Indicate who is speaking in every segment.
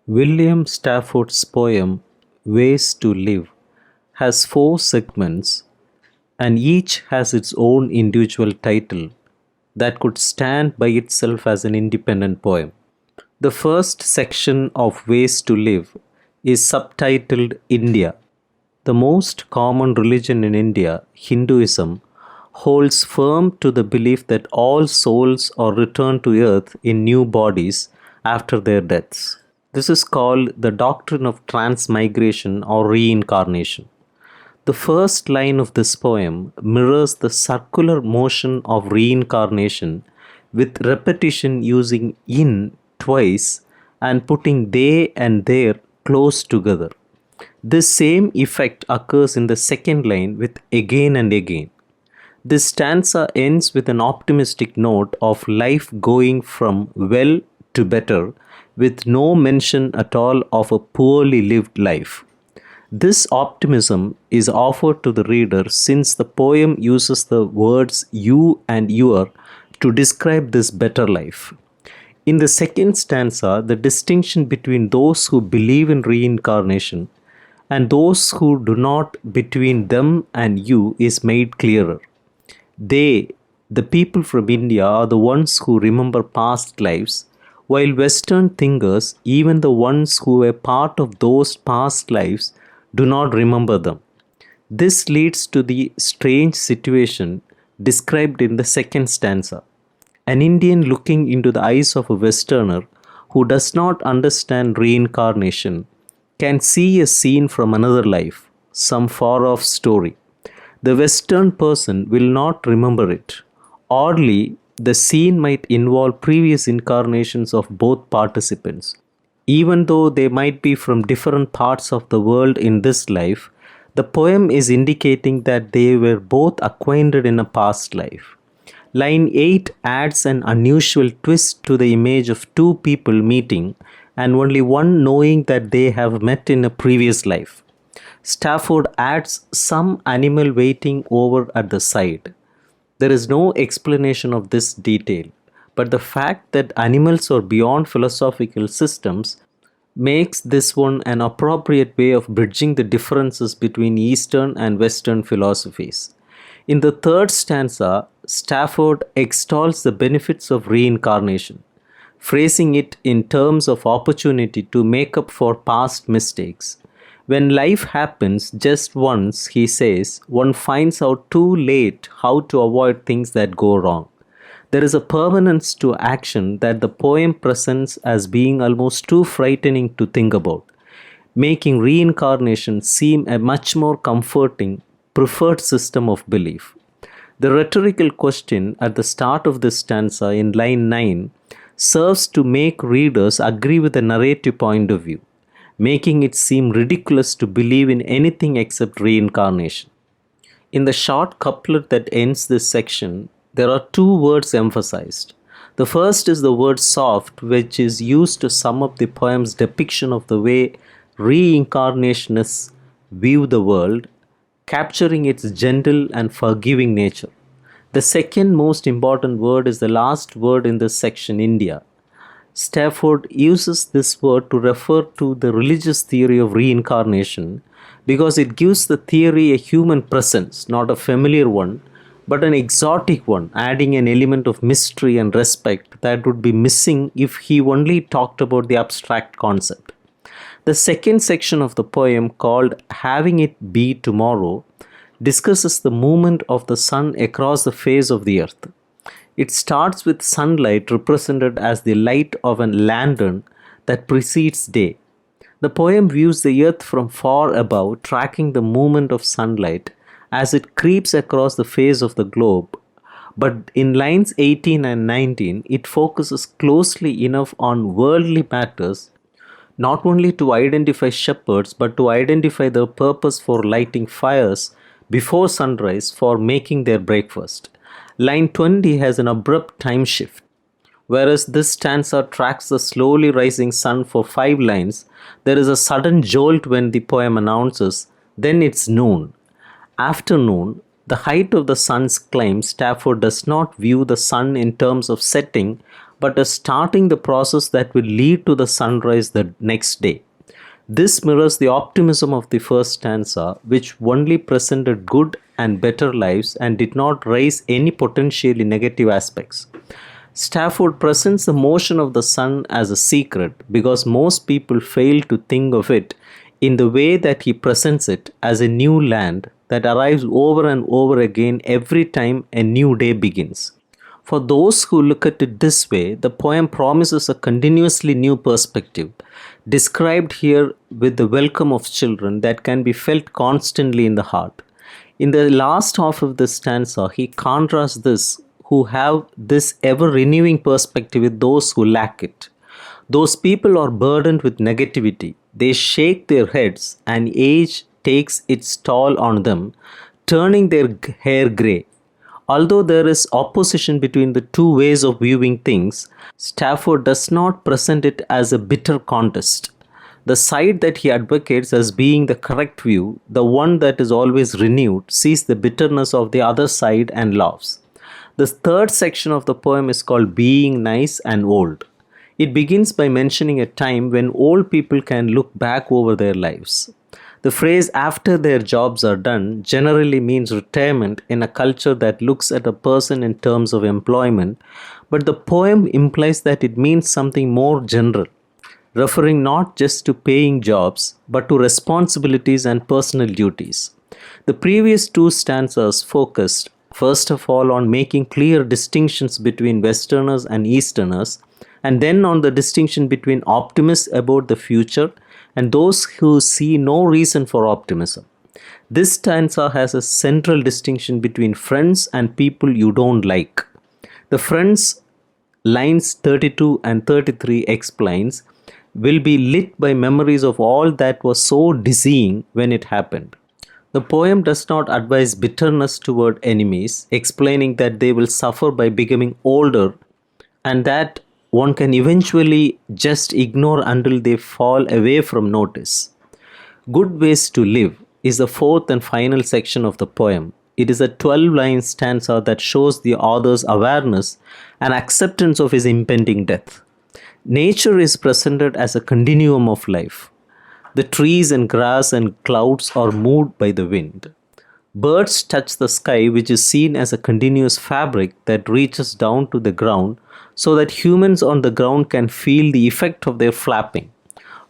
Speaker 1: William Stafford's poem Ways to Live has four segments and each has its own individual title that could stand by itself as an independent poem. The first section of Ways to Live is subtitled India. The most common religion in India, Hinduism, holds firm to the belief that all souls are returned to earth in new bodies after their deaths. This is called the doctrine of transmigration or reincarnation. The first line of this poem mirrors the circular motion of reincarnation with repetition using in twice and putting they and there close together. This same effect occurs in the second line with again and again. This stanza ends with an optimistic note of life going from well to better, with no mention at all of a poorly lived life. This optimism is offered to the reader since the poem uses the words you and your to describe this better life. In the second stanza, the distinction between those who believe in reincarnation and those who do not between them and you is made clearer. They, the people from India, are the ones who remember past lives, while Western thinkers, even the ones who were part of those past lives, do not remember them. This leads to the strange situation described in the second stanza. An Indian looking into the eyes of a Westerner who does not understand reincarnation can see a scene from another life, some far off story. The Western person will not remember it. Oddly, the scene might involve previous incarnations of both participants. Even though they might be from different parts of the world in this life, the poem is indicating that they were both acquainted in a past life. Line 8 adds an unusual twist to the image of two people meeting and only one knowing that they have met in a previous life. Stafford adds some animal waiting over at the side. There is no explanation of this detail, but the fact that animals are beyond philosophical systems makes this one an appropriate way of bridging the differences between Eastern and Western philosophies. In the third stanza, Stafford extols the benefits of reincarnation, phrasing it in terms of opportunity to make up for past mistakes. When life happens just once, he says, one finds out too late how to avoid things that go wrong. There is a permanence to action that the poem presents as being almost too frightening to think about, making reincarnation seem a much more comforting, preferred system of belief. The rhetorical question at the start of this stanza in line 9 serves to make readers agree with the narrative point of view, making it seem ridiculous to believe in anything except reincarnation. In the short couplet that ends this section, there are two words emphasized. The first is the word soft, which is used to sum up the poem's depiction of the way reincarnationists view the world, capturing its gentle and forgiving nature. The second most important word is the last word in this section, India. Stafford uses this word to refer to the religious theory of reincarnation because it gives the theory a human presence, not a familiar one, but an exotic one, adding an element of mystery and respect that would be missing if he only talked about the abstract concept. The second section of the poem, called Having It Be Tomorrow, discusses the movement of the sun across the face of the earth. It starts with sunlight represented as the light of a lantern that precedes day. The poem views the earth from far above, tracking the movement of sunlight as it creeps across the face of the globe. But in lines 18 and 19, it focuses closely enough on worldly matters not only to identify shepherds but to identify their purpose for lighting fires before sunrise for making their breakfast. Line 20 has an abrupt time shift. Whereas this stanza tracks the slowly rising sun for 5 lines, there is a sudden jolt when the poem announces, then it's noon. After noon, the height of the sun's climb, Stafford does not view the sun in terms of setting but as starting the process that will lead to the sunrise the next day. This mirrors the optimism of the first stanza, which only presented good and better lives and did not raise any potentially negative aspects. Stafford presents the motion of the sun as a secret because most people fail to think of it in the way that he presents it as a new land that arrives over and over again every time a new day begins. For those who look at it this way, the poem promises a continuously new perspective, described here with the welcome of children that can be felt constantly in the heart. In the last half of this stanza, he contrasts this who have this ever renewing perspective with those who lack it. Those people are burdened with negativity. They shake their heads, and age takes its toll on them, turning their hair grey. Although there is opposition between the two ways of viewing things, Stafford does not present it as a bitter contest. The side that he advocates as being the correct view, the one that is always renewed, sees the bitterness of the other side and laughs. The third section of the poem is called Being Nice and Old. It begins by mentioning a time when old people can look back over their lives. The phrase after their jobs are done generally means retirement in a culture that looks at a person in terms of employment, but the poem implies that it means something more general, referring not just to paying jobs but to responsibilities and personal duties. The previous two stanzas focused, first of all, on making clear distinctions between Westerners and Easterners, and then on the distinction between optimists about the future and those who see no reason for optimism. This stanza has a central distinction between friends and people you don't like. The friends, lines 32 and 33 explains, will be lit by memories of all that was so dizzying when it happened. The poem does not advise bitterness toward enemies, explaining that they will suffer by becoming older and that one can eventually just ignore until they fall away from notice. Good Ways to Live is the fourth and final section of the poem. It is a 12-line stanza that shows the author's awareness and acceptance of his impending death. Nature is presented as a continuum of life. The trees and grass and clouds are moved by the wind. Birds touch the sky, which is seen as a continuous fabric that reaches down to the ground so that humans on the ground can feel the effect of their flapping.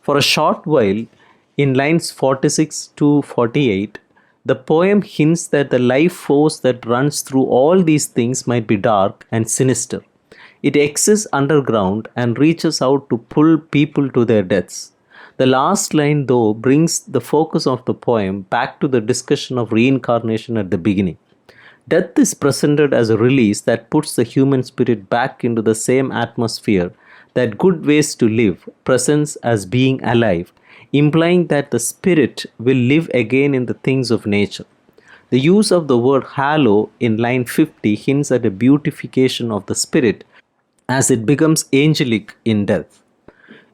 Speaker 1: For a short while, in lines 46 to 48, the poem hints that the life force that runs through all these things might be dark and sinister. It exists underground and reaches out to pull people to their deaths. The last line, though, brings the focus of the poem back to the discussion of reincarnation at the beginning. Death is presented as a release that puts the human spirit back into the same atmosphere that Good Ways to Live presents as being alive, implying that the spirit will live again in the things of nature. The use of the word hallow in line 50 hints at a beautification of the spirit as it becomes angelic in death.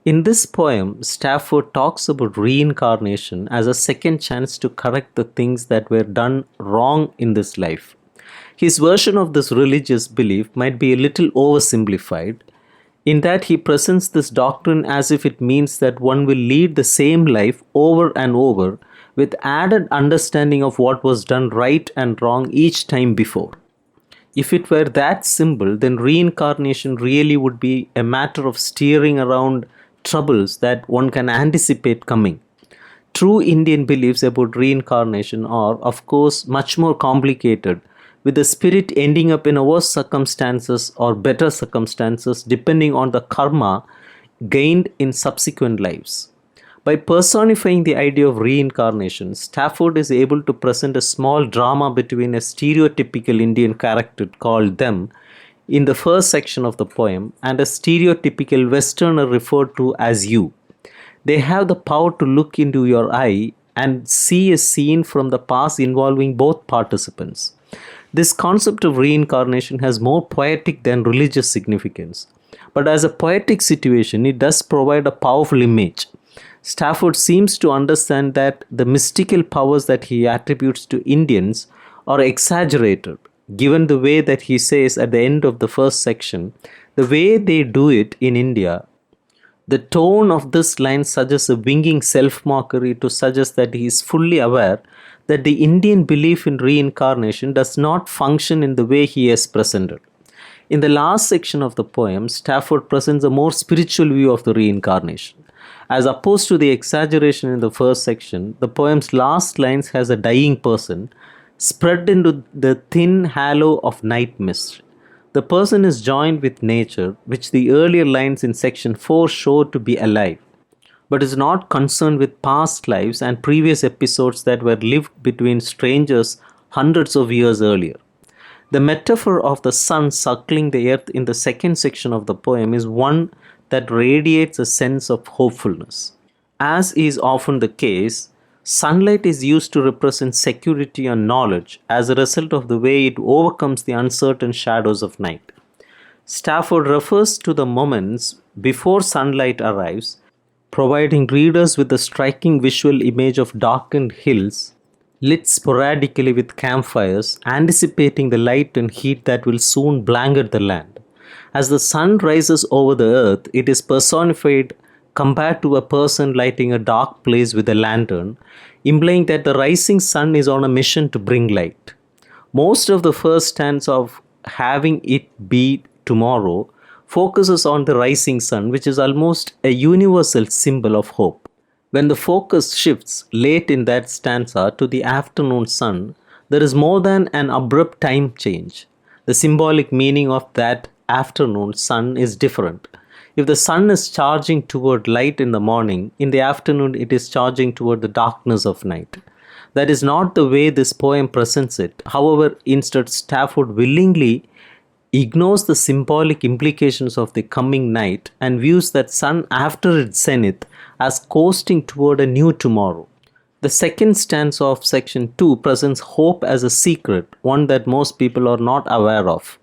Speaker 1: In this poem, Stafford talks about reincarnation as a second chance to correct the things that were done wrong in this life. His version of this religious belief might be a little oversimplified, in that he presents this doctrine as if it means that one will lead the same life over and over with added understanding of what was done right and wrong each time before. If it were that simple, then reincarnation really would be a matter of steering around troubles that one can anticipate coming. True Indian beliefs about reincarnation are, of course, much more complicated, with the spirit ending up in worse circumstances or better circumstances depending on the karma gained in subsequent lives. By personifying the idea of reincarnation, Stafford is able to present a small drama between a stereotypical Indian character called them in the first section of the poem and a stereotypical Westerner referred to as you. They have the power to look into your eye and see a scene from the past involving both participants. This concept of reincarnation has more poetic than religious significance, but as a poetic situation, it does provide a powerful image. Stafford seems to understand that the mystical powers that he attributes to Indians are exaggerated, given the way that he says at the end of the first section The way they do it in India, the tone of this line suggests a winking self mockery to suggest that he is fully aware that the Indian belief in reincarnation does not function in the way he has presented. In the last section of the poem, Stafford presents a more spiritual view of the reincarnation. As opposed to the exaggeration in the first section, the poem's last lines has a dying person spread into the thin halo of night mist. The person is joined with nature, which the earlier lines in section 4 show to be alive, but is not concerned with past lives and previous episodes that were lived between strangers hundreds of years earlier. The metaphor of the sun circling the earth in the second section of the poem is one that radiates a sense of hopefulness. As is often the case, sunlight is used to represent security and knowledge as a result of the way it overcomes the uncertain shadows of night. Stafford refers to the moments before sunlight arrives, providing readers with a striking visual image of darkened hills lit sporadically with campfires, anticipating the light and heat that will soon blanket the land. As the sun rises over the earth, it is personified compared to a person lighting a dark place with a lantern, implying that the rising sun is on a mission to bring light. Most of the first stanza of Having It Be Tomorrow focuses on the rising sun, which is almost a universal symbol of hope. When the focus shifts late in that stanza to the afternoon sun, there is more than an abrupt time change. The symbolic meaning of that afternoon sun is different. If the sun is charging toward light in the morning, in the afternoon it is charging toward the darkness of night. That is not the way this poem presents it. However, instead, Stafford willingly ignores the symbolic implications of the coming night and views that sun after its zenith as coasting toward a new tomorrow. The second stanza of section 2 presents hope as a secret, one that most people are not aware of.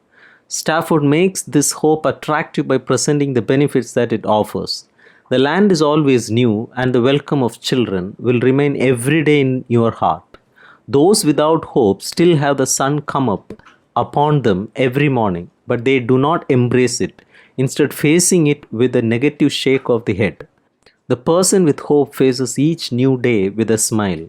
Speaker 1: Stafford makes this hope attractive by presenting the benefits that it offers. The land is always new, and the welcome of children will remain every day in your heart. Those without hope still have the sun come up upon them every morning, but they do not embrace it, instead facing it with a negative shake of the head. The person with hope faces each new day with a smile.